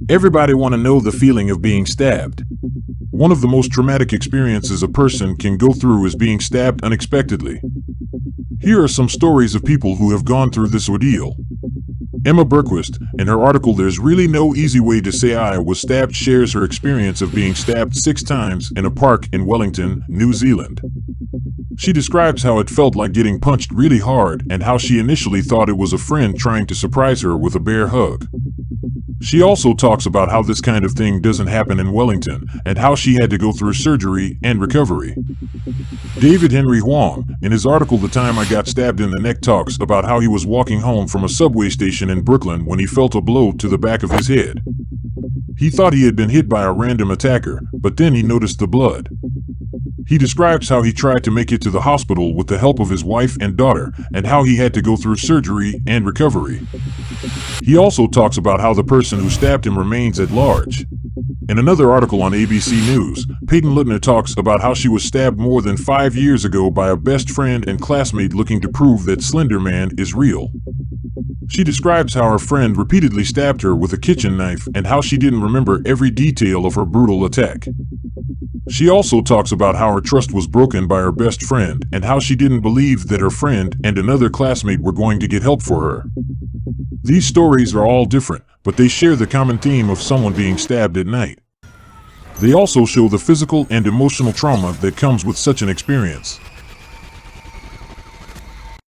Everybody want to know the feeling of being stabbed. One of the most traumatic experiences a person can go through is being stabbed unexpectedly. Here are some stories of people who have gone through this ordeal. Emma Berquist, in her article "There's Really No Easy Way to Say I Was Stabbed," shares her experience of being stabbed 6 times in a park in Wellington, New Zealand. She describes how it felt like getting punched really hard and how she initially thought it was a friend trying to surprise her with a bear hug. She also talks about how this kind of thing doesn't happen in Wellington and how she had to go through surgery and recovery. David Henry Huang, in his article "The Time I Got Stabbed in the Neck," talks about how he was walking home from a subway station in Brooklyn when he felt a blow to the back of his head. He thought he had been hit by a random attacker, but then he noticed the blood. He describes how he tried to make it to the hospital with the help of his wife and daughter, and how he had to go through surgery and recovery. He also talks about how the person who stabbed him remains at large. In another article on ABC News, Peyton Lutner talks about how she was stabbed more than 5 years ago by a best friend and classmate looking to prove that Slender Man is real. She describes how her friend repeatedly stabbed her with a kitchen knife and how she didn't remember every detail of her brutal attack. She also talks about how her trust was broken by her best friend and how she didn't believe that her friend and another classmate were going to get help for her. These stories are all different, but they share the common theme of someone being stabbed at night. They also show the physical and emotional trauma that comes with such an experience.